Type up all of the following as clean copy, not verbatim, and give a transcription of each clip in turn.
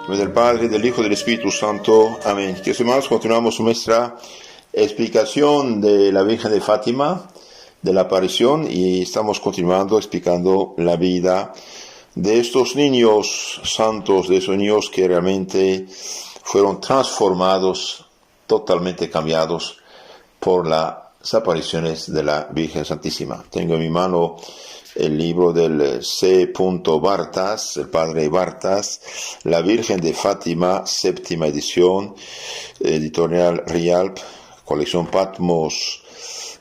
nome del Padre, del Hijo y del Espíritu Santo. Amén. Queridos hermanos, continuamos nuestra explicación de la Virgen de Fátima, de la aparición, y estamos continuando explicando la vida de estos niños santos, de esos niños que realmente fueron transformados, totalmente cambiados por las apariciones de la Virgen Santísima. Tengo en mi mano el libro del C. Bartas, el padre Bartas, La Virgen de Fátima, séptima edición, editorial Rialp, colección Patmos,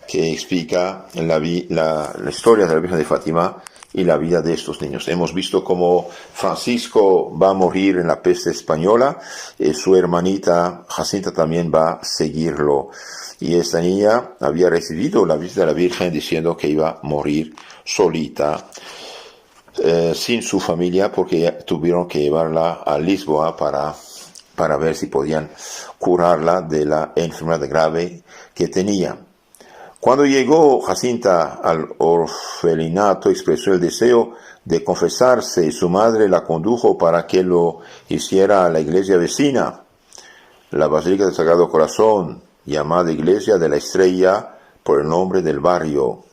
que explica la historia de la Virgen de Fátima y la vida de estos niños. Hemos visto cómo Francisco va a morir en la peste española, su hermanita Jacinta también va a seguirlo. Y esta niña había recibido la visita de la Virgen diciendo que iba a morir solita, sin su familia, porque tuvieron que llevarla a Lisboa para ver si podían curarla de la enfermedad grave que tenía. Cuando llegó Jacinta al orfelinato, expresó el deseo de confesarse y su madre la condujo para que lo hiciera a la iglesia vecina, la Basílica del Sagrado Corazón, llamada Iglesia de la Estrella por el nombre del barrio.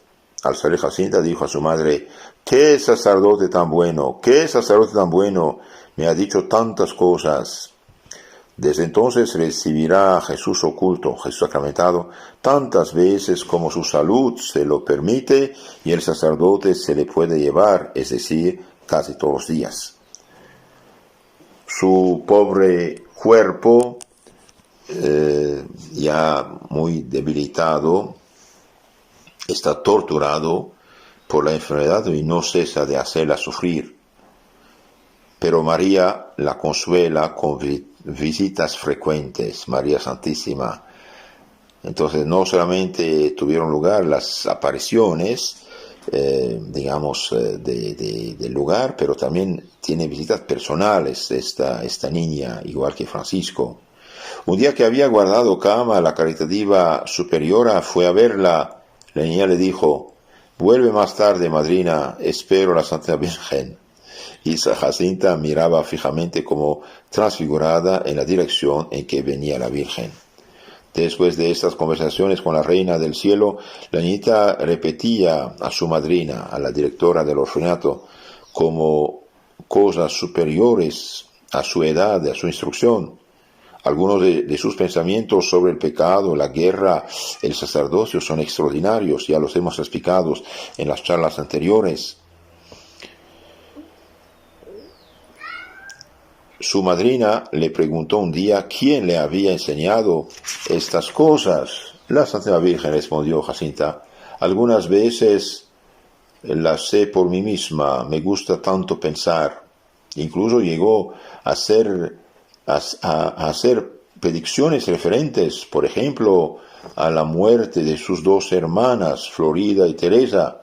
Al salir Jacinta dijo a su madre: ¡Qué sacerdote tan bueno! ¡Qué sacerdote tan bueno! Me ha dicho tantas cosas. Desde entonces recibirá a Jesús oculto, Jesús sacramentado, tantas veces como su salud se lo permite y el sacerdote se le puede llevar, es decir, casi todos los días. Su pobre cuerpo, ya muy debilitado, está torturado por la enfermedad y no cesa de hacerla sufrir. Pero María la consuela con visitas frecuentes, María Santísima. Entonces no solamente tuvieron lugar las apariciones, del lugar, pero también tiene visitas personales esta niña, igual que Francisco. Un día que había guardado cama, la caritativa superiora fue a verla. La niña le dijo: vuelve más tarde, madrina, espero la Santa Virgen. Y Jacinta miraba fijamente como transfigurada en la dirección en que venía la Virgen. Después de estas conversaciones con la Reina del Cielo, la niñita repetía a su madrina, a la directora del orfanato, como cosas superiores a su edad, a su instrucción. Algunos de sus pensamientos sobre el pecado, la guerra, el sacerdocio son extraordinarios, ya los hemos explicado en las charlas anteriores. Su madrina le preguntó un día quién le había enseñado estas cosas. La Santa Virgen, respondió Jacinta: algunas veces las sé por mí misma, me gusta tanto pensar. Incluso llegó a hacer predicciones referentes, por ejemplo, a la muerte de sus dos hermanas, Florida y Teresa,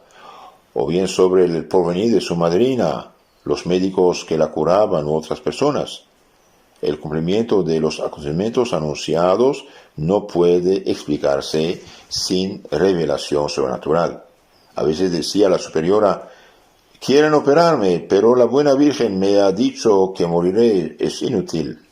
o bien sobre el porvenir de su madrina, los médicos que la curaban u otras personas. El cumplimiento de los acontecimientos anunciados no puede explicarse sin revelación sobrenatural. A veces decía la superiora: quieren operarme, pero la buena Virgen me ha dicho que moriré, es inútil.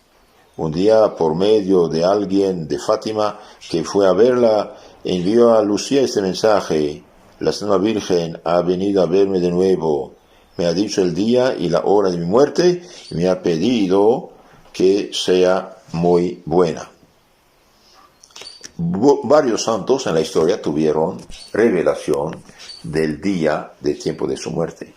Un día, por medio de alguien de Fátima que fue a verla, envió a Lucía este mensaje: la Santa Virgen ha venido a verme de nuevo. Me ha dicho el día y la hora de mi muerte y me ha pedido que sea muy buena. Varios santos en la historia tuvieron revelación del día, del tiempo de su muerte.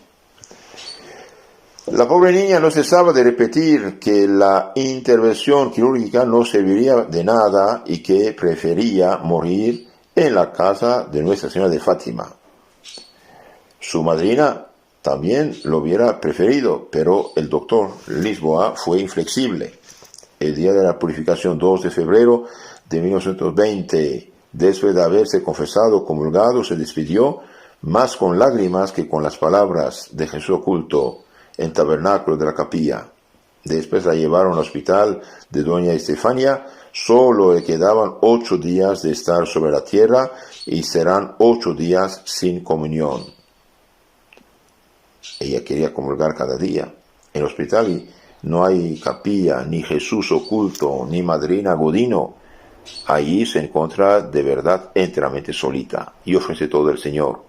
La pobre niña no cesaba de repetir que la intervención quirúrgica no serviría de nada y que prefería morir en la casa de Nuestra Señora de Fátima. Su madrina también lo hubiera preferido, pero el doctor Lisboa fue inflexible. El día de la purificación, 2 de febrero de 1920, después de haberse confesado, comulgado, se despidió más con lágrimas que con las palabras de Jesús oculto en tabernáculo de la capilla. Después la llevaron al hospital de Doña Estefania. Solo le quedaban 8 días de estar sobre la tierra y serán 8 días sin comunión. Ella quería comulgar cada día en el hospital y No hay capilla, ni Jesús oculto, ni madrina Godino. Allí se encuentra de verdad enteramente solita y ofrece todo el Señor.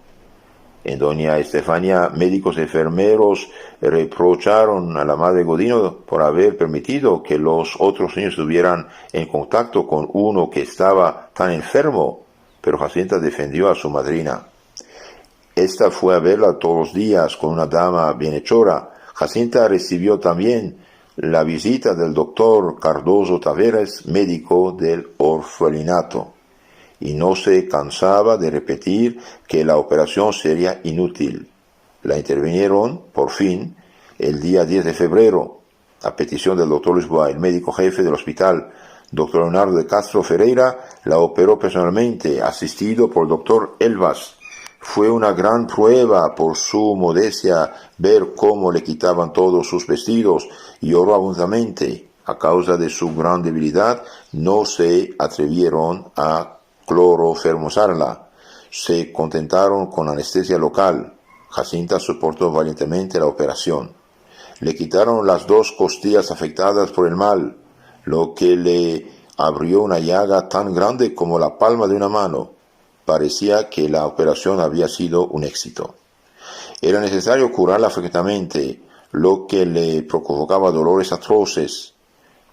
En doña Estefania, médicos y enfermeros reprocharon a la madre Godino por haber permitido que los otros niños estuvieran en contacto con uno que estaba tan enfermo, pero Jacinta defendió a su madrina. Esta fue a verla todos los días con una dama bienhechora. Jacinta recibió también la visita del doctor Cardoso Taveras, médico del orfelinato, y no se cansaba de repetir que la operación sería inútil. La intervinieron, por fin, el día 10 de febrero, a petición del doctor Lisboa, el médico jefe del hospital. Doctor Leonardo de Castro Ferreira la operó personalmente, asistido por el doctor Elvas. Fue una gran prueba por su modestia ver cómo le quitaban todos sus vestidos y lloró abundantemente. A causa de su gran debilidad, no se atrevieron a cloroformosarla. Se contentaron con anestesia local. Jacinta soportó valientemente la operación. Le quitaron las 2 costillas afectadas por el mal, lo que le abrió una llaga tan grande como la palma de una mano. Parecía que la operación había sido un éxito. Era necesario curarla frecuentemente, lo que le provocaba dolores atroces,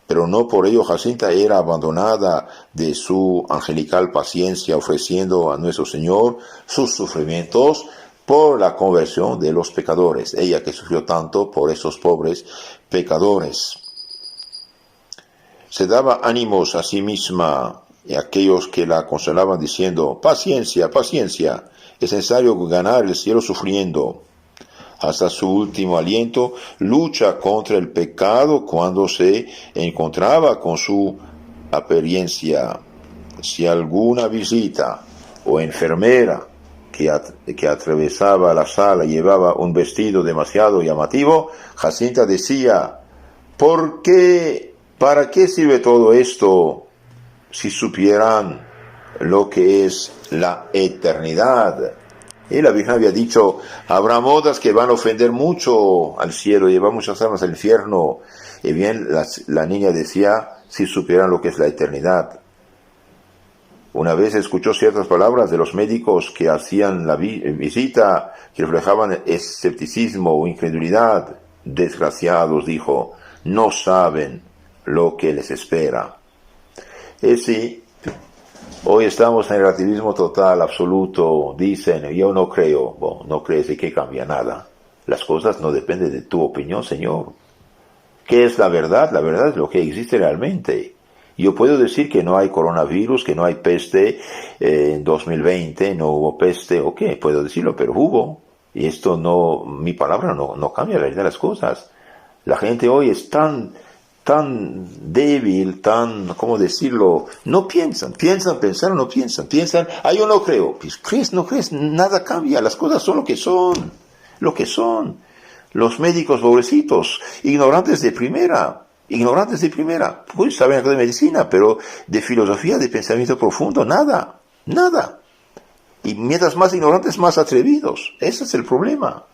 pero no por ello Jacinta era abandonada de su angelical paciencia, ofreciendo a nuestro Señor sus sufrimientos por la conversión de los pecadores, ella que sufrió tanto por esos pobres pecadores. Se daba ánimos a sí misma y a aquellos que la consolaban diciendo: paciencia, paciencia, es necesario ganar el cielo sufriendo. Hasta su último aliento, lucha contra el pecado cuando se encontraba con su apariencia. Si alguna visita o enfermera que atravesaba la sala llevaba un vestido demasiado llamativo, Jacinta decía: ¿para qué sirve todo esto? Si supieran lo que es la eternidad. Y la Virgen había dicho: habrá modas que van a ofender mucho al cielo, llevar muchas almas al infierno. Y bien, la niña decía: si supieran lo que es la eternidad. Una vez escuchó ciertas palabras de los médicos que hacían la visita, que reflejaban escepticismo o incredulidad. Desgraciados, dijo, no saben lo que les espera. Sí, hoy estamos en el relativismo total, absoluto. Dicen: yo no creo. Bueno, no crees y que cambia nada. Las cosas no dependen de tu opinión, Señor. ¿Qué es la verdad? La verdad es lo que existe realmente. Yo puedo decir que no hay coronavirus, que no hay peste en 2020, no hubo peste, ok, puedo decirlo, pero hubo. Y esto no, mi palabra no cambia la realidad de las cosas. La gente hoy es tan débil, ¿cómo decirlo? No piensan, pensar, no piensan, yo no creo. Pues crees, no crees, nada cambia, las cosas son lo que son. Los médicos pobrecitos, ignorantes de primera, pues saben algo de medicina, pero de filosofía, de pensamiento profundo, nada. Y mientras más ignorantes, más atrevidos. Ese es el problema.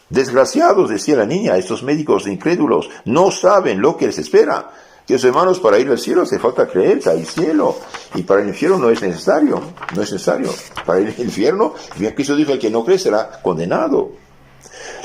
Desgraciados, decía la niña, estos médicos incrédulos no saben lo que les espera. Queridos hermanos, para ir al cielo hace falta creer que hay cielo, y para el infierno no es necesario. Para ir al infierno, bien Cristo dijo: el que no cree será condenado.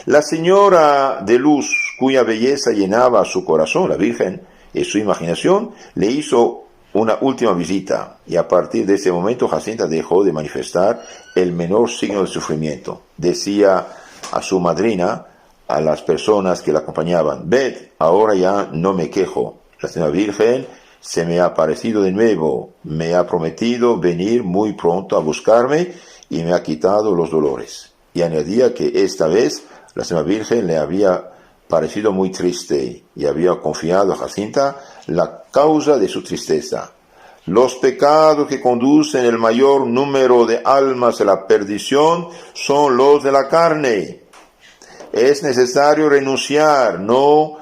La señora de luz, cuya belleza llenaba su corazón, la Virgen, en su imaginación, le hizo una última visita, y a partir de ese momento Jacinta dejó de manifestar el menor signo de sufrimiento. Decía a su madrina, a las personas que la acompañaban: ved, ahora ya no me quejo. La Señora Virgen se me ha aparecido de nuevo, me ha prometido venir muy pronto a buscarme y me ha quitado los dolores. Y añadía que esta vez la Señora Virgen le había parecido muy triste y había confiado a Jacinta la causa de su tristeza. Los pecados que conducen el mayor número de almas a la perdición son los de la carne. Es necesario renunciar, no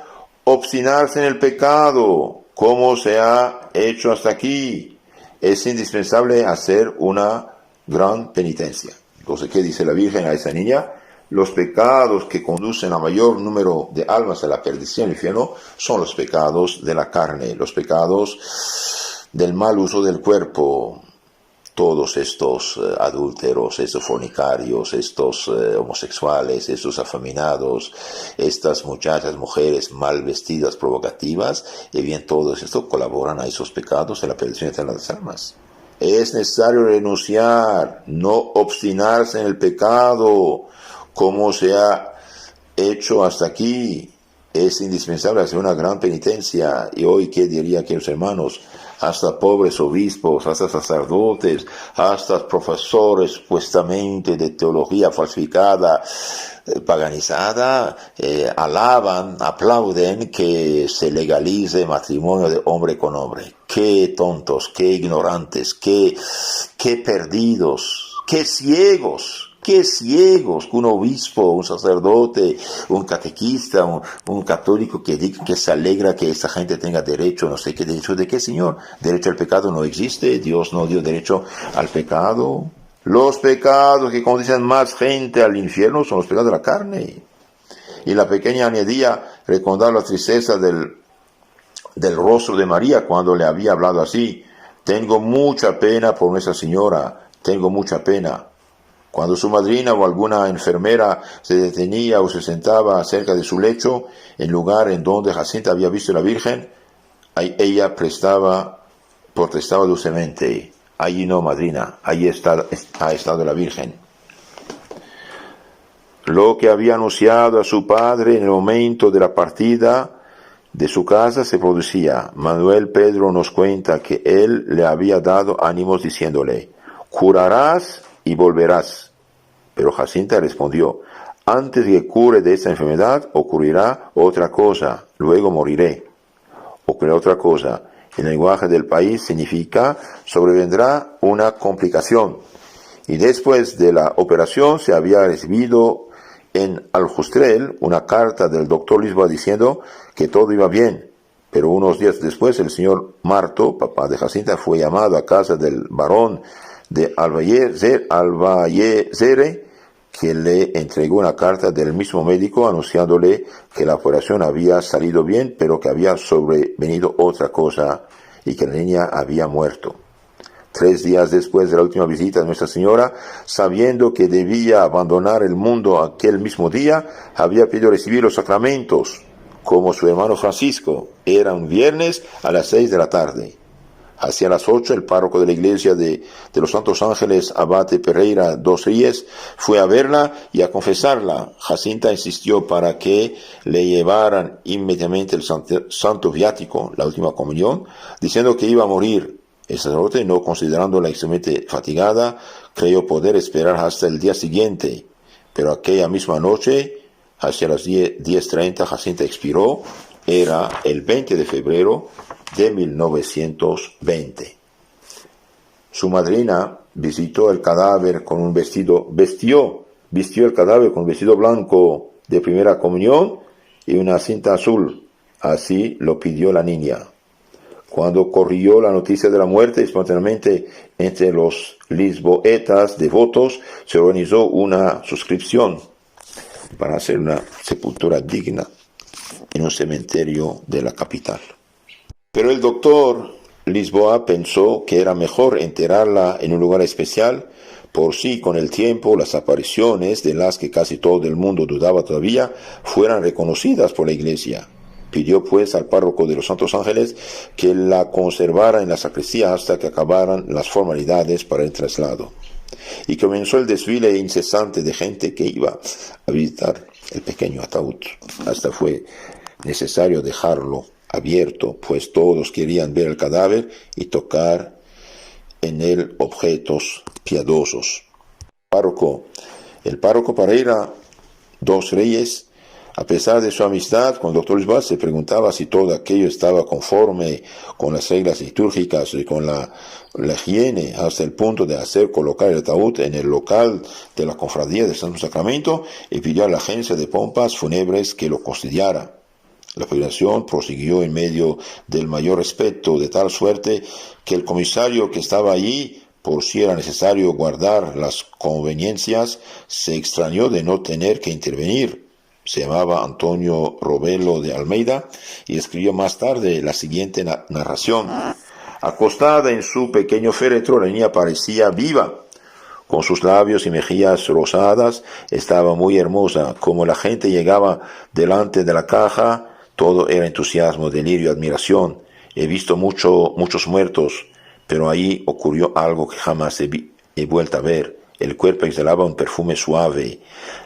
obstinarse en el pecado, como se ha hecho hasta aquí. Es indispensable hacer una gran penitencia. Entonces, ¿qué dice la Virgen a esa niña? los pecados que conducen a mayor número de almas a la perdición, al infierno, son los pecados de la carne, los pecados del mal uso del cuerpo. Todos estos adúlteros, estos fornicarios, estos homosexuales, estos afeminados, estas mujeres mal vestidas, provocativas, y bien todo esto colaboran a esos pecados en la perdición eterna de las almas. Es necesario renunciar, no obstinarse en el pecado, como se ha hecho hasta aquí. Es indispensable hacer una gran penitencia. Y hoy, ¿qué diría, queridos hermanos? Hasta pobres obispos, hasta sacerdotes, hasta profesores supuestamente de teología falsificada, paganizada, alaban, aplauden que se legalice matrimonio de hombre con hombre. Qué tontos, qué ignorantes, qué perdidos, qué ciegos. Qué ciegos que un obispo, un sacerdote, un catequista, un católico que diga que se alegra que esa gente tenga derecho, no sé qué derecho, ¿de qué, Señor? Derecho al pecado no existe, Dios no dio derecho al pecado. Los pecados que conducen más gente al infierno son los pecados de la carne. Y la pequeña añadía recordar la tristeza del rostro de María cuando le había hablado así: tengo mucha pena por Nuestra Señora, tengo mucha pena. Cuando su madrina o alguna enfermera se detenía o se sentaba cerca de su lecho, en lugar en donde Jacinta había visto a la Virgen, ella protestaba dulcemente: allí no, madrina, allí ha estado la Virgen. Lo que había anunciado a su padre en el momento de la partida de su casa se producía. Manuel Pedro nos cuenta que él le había dado ánimos diciéndole: curarás y volverás. Pero Jacinta respondió: antes que cure de esta enfermedad, ocurrirá otra cosa, luego moriré. Ocurrirá otra cosa. En el lenguaje del país significa: sobrevendrá una complicación. Y después de la operación se había recibido en Aljustrel una carta del doctor Lisboa diciendo que todo iba bien. Pero unos días después el señor Marto, papá de Jacinta, fue llamado a casa del barón de Albayezere, que le entregó una carta del mismo médico anunciándole que la operación había salido bien, pero que había sobrevenido otra cosa y que la niña había muerto. 3 días después de la última visita de Nuestra Señora, sabiendo que debía abandonar el mundo aquel mismo día, había pedido recibir los sacramentos, como su hermano Francisco. Era un viernes a las 6 de la tarde. Hacia las 8, el párroco de la iglesia de los Santos Ángeles, Abate Pereira dos Reyes, fue a verla y a confesarla. Jacinta insistió para que le llevaran inmediatamente el santo viático, la última comunión, diciendo que iba a morir. El sacerdote, no considerándola extremadamente fatigada, creyó poder esperar hasta el día siguiente. Pero aquella misma noche, hacia las 10:30, Jacinta expiró. Era el 20 de febrero de 1920. Su madrina visitó el cadáver con un vistió el cadáver con un vestido blanco de primera comunión y una cinta azul. Así lo pidió la niña. Cuando corrió la noticia de la muerte, espontáneamente entre los lisboetas devotos se organizó una suscripción para hacer una sepultura digna en un cementerio de la capital. Pero el doctor Lisboa pensó que era mejor enterrarla en un lugar especial, por si con el tiempo las apariciones, de las que casi todo el mundo dudaba todavía, fueran reconocidas por la iglesia. Pidió pues al párroco de los Santos Ángeles que la conservara en la sacristía hasta que acabaran las formalidades para el traslado. Y comenzó el desfile incesante de gente que iba a visitar el pequeño ataúd. Hasta fue necesario dejarlo abierto, pues todos querían ver el cadáver y tocar en él objetos piadosos. El párroco Pereira dos Reyes, a pesar de su amistad con el doctor Lisboa, se preguntaba si todo aquello estaba conforme con las reglas litúrgicas y con la higiene, hasta el punto de hacer colocar el ataúd en el local de la cofradía del Santo Sacramento, y pidió a la agencia de pompas fúnebres que lo custodiara. La operación prosiguió en medio del mayor respeto, de tal suerte que el comisario que estaba allí por si era necesario guardar las conveniencias, se extrañó de no tener que intervenir. Se llamaba Antonio Robelo de Almeida y escribió más tarde la siguiente narración. Acostada en su pequeño féretro, la niña parecía viva. Con sus labios y mejillas rosadas, estaba muy hermosa. Como la gente llegaba delante de la caja, todo era entusiasmo, delirio, admiración. He visto muchos muertos, pero ahí ocurrió algo que jamás he vuelto a ver. El cuerpo exhalaba un perfume suave,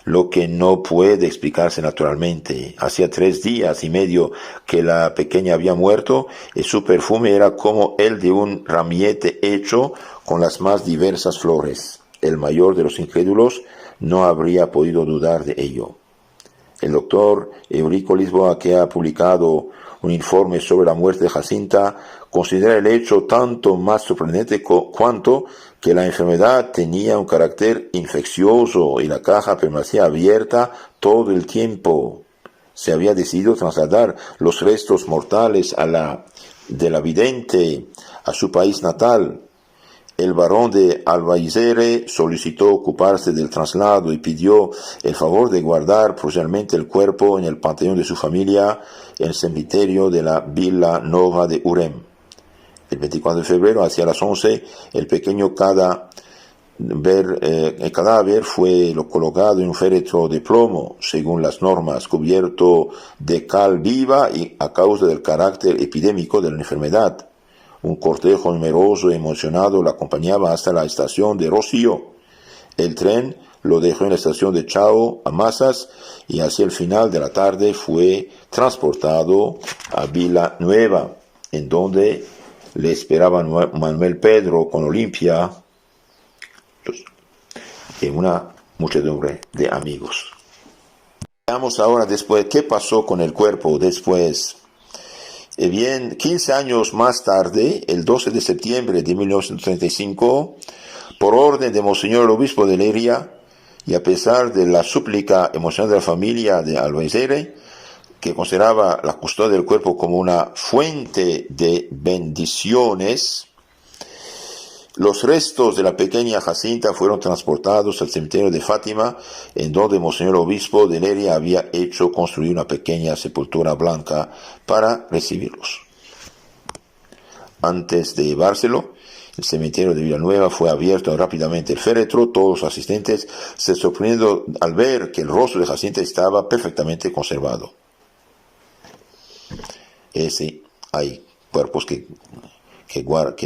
lo que no puede explicarse naturalmente. Hacía 3 días y medio que la pequeña había muerto, y su perfume era como el de un ramillete hecho con las más diversas flores. El mayor de los incrédulos no habría podido dudar de ello. El doctor Eurico Lisboa, que ha publicado un informe sobre la muerte de Jacinta, considera el hecho tanto más sorprendente cuanto que la enfermedad tenía un carácter infeccioso y la caja permanecía abierta todo el tiempo. Se había decidido trasladar los restos mortales de la vidente a su país natal. El barón de Albaicere solicitó ocuparse del traslado y pidió el favor de guardar provisionalmente el cuerpo en el panteón de su familia en el cementerio de la Villa Nova de Urem. El 24 de febrero, hacia las 11, el pequeño cadáver fue colocado en un féretro de plomo, según las normas, cubierto de cal viva y a causa del carácter epidémico de la enfermedad. Un cortejo numeroso y emocionado lo acompañaba hasta la estación de Rocío. El tren lo dejó en la estación de Chao a Mazas y hacia el final de la tarde fue transportado a Villanueva, en donde le esperaban Manuel Pedro con Olimpia y una muchedumbre de amigos. Veamos ahora después qué pasó con el cuerpo después. Bien, 15 años más tarde, el 12 de septiembre de 1935, por orden de Monseñor el Obispo de Leiria, y a pesar de la súplica emocional de la familia de Albaicere, que consideraba la custodia del cuerpo como una fuente de bendiciones, los restos de la pequeña Jacinta fueron transportados al cementerio de Fátima, en donde Monseñor Obispo de Leiria había hecho construir una pequeña sepultura blanca para recibirlos. Antes de llevárselo, el cementerio de Villanueva fue abierto rápidamente el féretro. Todos los asistentes se sorprendieron al ver que el rostro de Jacinta estaba perfectamente conservado. Hay cuerpos que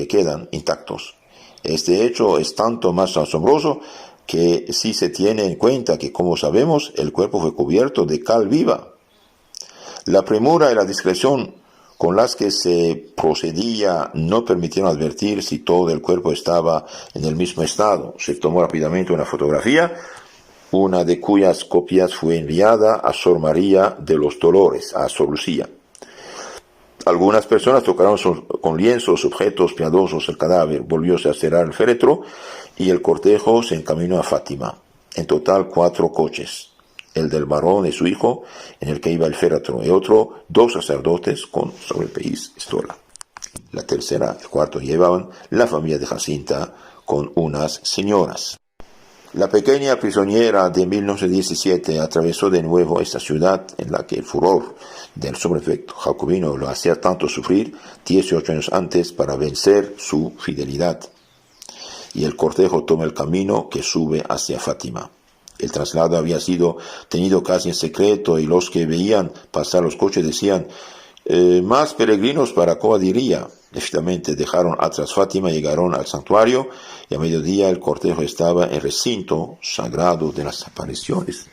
quedan intactos. Este hecho es tanto más asombroso que si se tiene en cuenta que, como sabemos, el cuerpo fue cubierto de cal viva. La premura y la discreción con las que se procedía no permitieron advertir si todo el cuerpo estaba en el mismo estado. Se tomó rápidamente una fotografía, una de cuyas copias fue enviada a Sor María de los Dolores, a Sor Lucía. Algunas personas tocaron con lienzos, objetos piadosos el cadáver. Volvióse a cerrar el féretro y el cortejo se encaminó a Fátima. En total 4 coches. El del varón y su hijo, en el que iba el féretro, y otro, 2 sacerdotes con sobre el país estola. La tercera, el cuarto llevaban la familia de Jacinta con unas señoras. La pequeña prisionera de 1917 atravesó de nuevo esta ciudad en la que el furor del sobreprefecto jacobino lo hacía tanto sufrir 18 años antes para vencer su fidelidad. Y el cortejo toma el camino que sube hacia Fátima. El traslado había sido tenido casi en secreto y los que veían pasar los coches decían más peregrinos para Covadiría. Efectivamente dejaron atrás Fátima, llegaron al santuario y a mediodía el cortejo estaba en el recinto sagrado de las apariciones,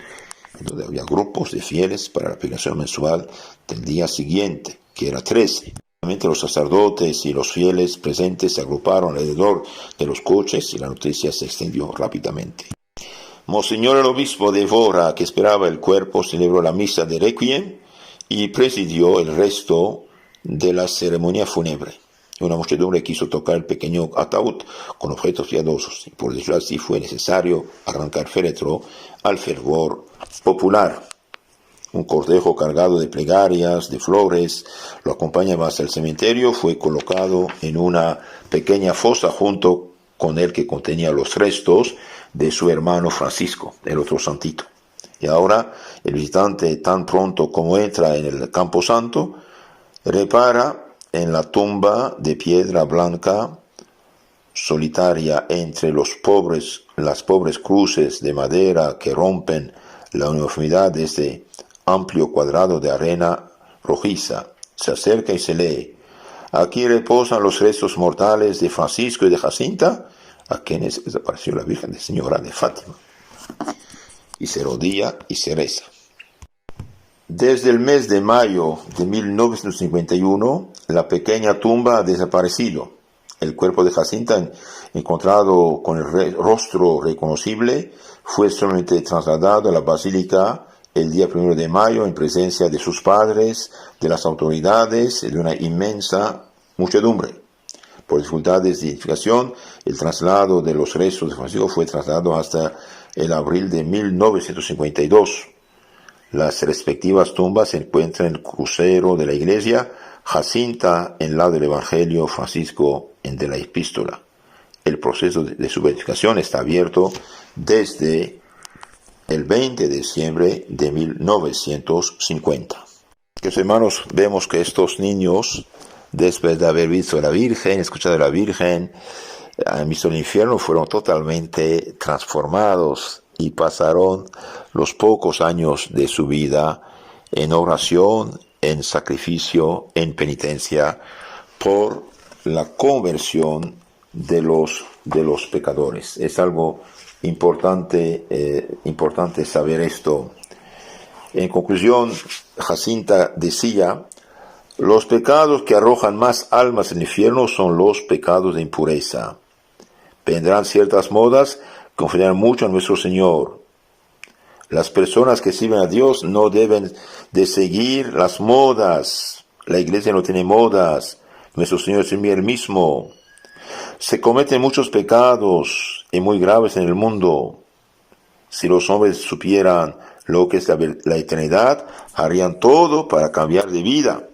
donde había grupos de fieles para la peregrinación mensual del día siguiente, que era 13. Los sacerdotes y los fieles presentes se agruparon alrededor de los coches y la noticia se extendió rápidamente. Monseñor el obispo de Évora, que esperaba el cuerpo, celebró la misa de Requiem y presidió el resto de la ceremonia fúnebre. Una muchedumbre quiso tocar el pequeño ataúd con objetos piadosos, y por decirlo así fue necesario arrancar féretro al fervor popular. Un cortejo cargado de plegarias, de flores, lo acompañaba hasta el cementerio. Fue colocado en una pequeña fosa junto con el que contenía los restos de su hermano Francisco, el otro santito. Y ahora el visitante, tan pronto como entra en el camposanto, repara en la tumba de piedra blanca solitaria entre las pobres cruces de madera que rompen la uniformidad de este amplio cuadrado de arena rojiza. Se acerca y se lee: aquí reposan los restos mortales de Francisco y de Jacinta, a quienes desapareció la Virgen de Señora de Fátima. Y se rodilla y se reza. Desde el mes de mayo de 1951, la pequeña tumba ha desaparecido. El cuerpo de Jacinta, encontrado con el rostro reconocible, fue solamente trasladado a la basílica el día 1 de mayo en presencia de sus padres, de las autoridades y de una inmensa muchedumbre. Por dificultades de identificación, el traslado de los restos de Francisco fue trasladado hasta el abril de 1952. Las respectivas tumbas se encuentran en el crucero de la iglesia, Jacinta en el lado del Evangelio, Francisco en de la Epístola. El proceso de su beatificación está abierto desde el 20 de diciembre de 1950. Hermanos, vemos que estos niños, después de haber visto a la Virgen, escuchado a la Virgen, han visto el infierno, fueron totalmente transformados y pasaron los pocos años de su vida en oración, en sacrificio, en penitencia, por la conversión de los pecadores. Es algo importante saber esto. En conclusión, Jacinta decía: los pecados que arrojan más almas al infierno son los pecados de impureza. Vendrán ciertas modas que ofenderán mucho a nuestro Señor. Las personas que sirven a Dios no deben de seguir las modas. La iglesia no tiene modas. Nuestro Señor es el mismo. Se cometen muchos pecados y muy graves en el mundo. Si los hombres supieran lo que es la eternidad, harían todo para cambiar de vida.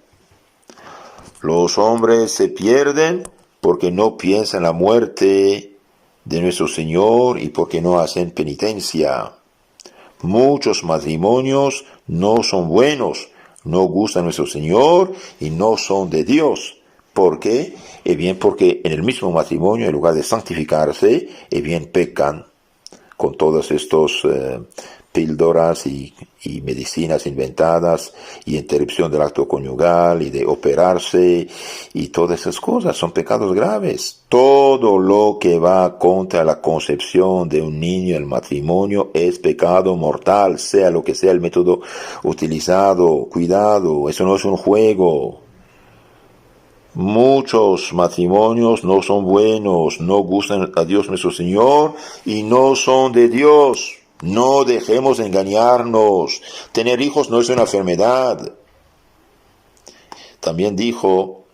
Los hombres se pierden porque no piensan en la muerte de nuestro Señor y porque no hacen penitencia. Muchos matrimonios no son buenos, no gustan a nuestro Señor y no son de Dios. ¿Por qué? Bien, porque en el mismo matrimonio, en lugar de santificarse, bien pecan con todas estas píldoras y medicinas inventadas, y interrupción del acto conyugal, y de operarse, y todas esas cosas son pecados graves. Todo lo que va contra la concepción de un niño en el matrimonio es pecado mortal, sea lo que sea el método utilizado. Cuidado, eso no es un juego. Muchos matrimonios no son buenos, no gustan a Dios nuestro Señor y no son de Dios. No dejemos de engañarnos. Tener hijos no es una enfermedad. También dijo: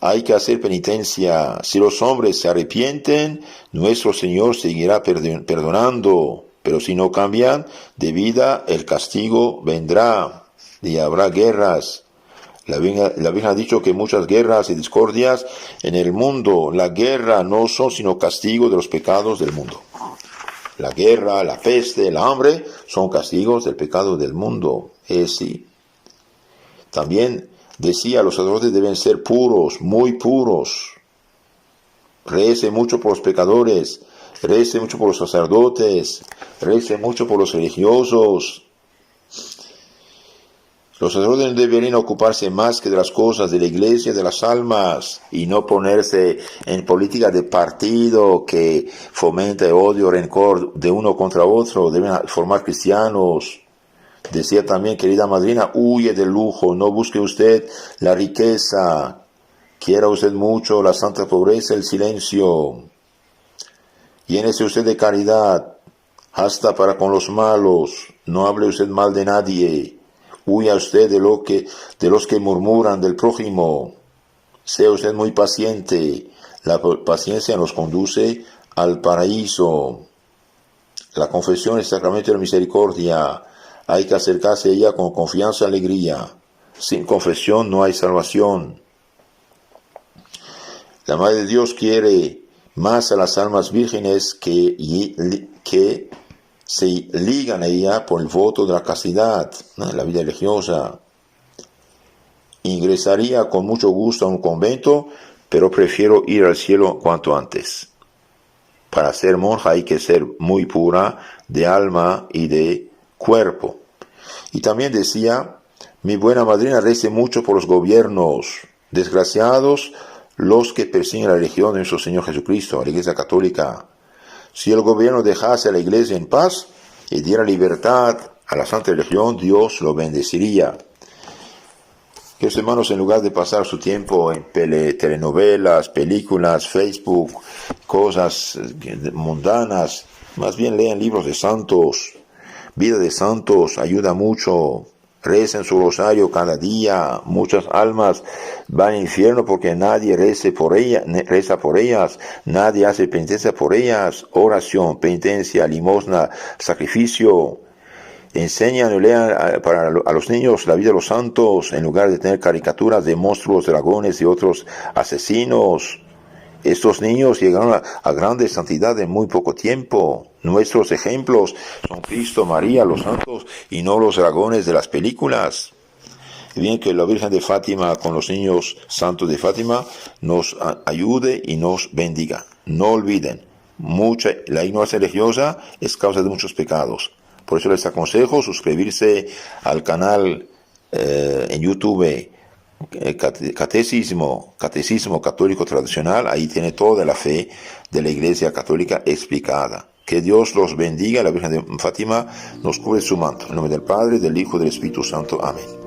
hay que hacer penitencia. Si los hombres se arrepienten, nuestro Señor seguirá perdonando. Pero si no cambian de vida, el castigo vendrá y habrá guerras. La Virgen ha dicho que muchas guerras y discordias en el mundo. La guerra no son sino castigo de los pecados del mundo. La guerra, la peste, el hambre son castigos del pecado del mundo. Sí. También decía: los sacerdotes deben ser puros, muy puros. Rece mucho por los pecadores, rece mucho por los sacerdotes, rece mucho por los religiosos. Los sacerdotes no deberían ocuparse más que de las cosas de la iglesia, de las almas, y no ponerse en política de partido que fomenta el odio, rencor de uno contra otro. Deben formar cristianos. Decía también: querida madrina, huye del lujo, no busque usted la riqueza, quiera usted mucho la santa pobreza, el silencio. Llénese usted de caridad, hasta para con los malos, no hable usted mal de nadie. Huya usted de los que murmuran del prójimo. Sea usted muy paciente. La paciencia nos conduce al paraíso. La confesión es el sacramento de la misericordia. Hay que acercarse a ella con confianza y alegría. Sin confesión no hay salvación. La Madre de Dios quiere más a las almas vírgenes que se ligan a ella por el voto de la castidad, ¿no? La vida religiosa. Ingresaría con mucho gusto a un convento, pero prefiero ir al cielo cuanto antes. Para ser monja hay que ser muy pura de alma y de cuerpo. Y también decía, mi buena madrina rece mucho por los gobiernos. Desgraciados los que persiguen la religión de nuestro Señor Jesucristo, a la Iglesia Católica. Si el gobierno dejase a la Iglesia en paz y diera libertad a la Santa Religión, Dios lo bendeciría. Que los hermanos, en lugar de pasar su tiempo en telenovelas, películas, Facebook, cosas mundanas, más bien lean libros de santos. Vida de santos ayuda mucho. Recen su rosario cada día. Muchas almas van al infierno porque nadie reza por ellas, nadie hace penitencia por ellas. Oración, penitencia, limosna, sacrificio. Enseñan y lean a los niños la vida de los santos en lugar de tener caricaturas de monstruos, dragones y otros asesinos. Estos niños llegaron a grande santidad en muy poco tiempo. Nuestros ejemplos son Cristo, María, los santos y no los dragones de las películas. Y bien, que la Virgen de Fátima con los niños santos de Fátima nos ayude y nos bendiga. No olviden, la ignorancia religiosa es causa de muchos pecados. Por eso les aconsejo suscribirse al canal en YouTube Catecismo Católico Tradicional. Ahí tiene toda la fe de la Iglesia Católica explicada. Que Dios los bendiga. La Virgen de Fátima nos cubre su manto. En nombre del Padre, del Hijo y del Espíritu Santo. Amén.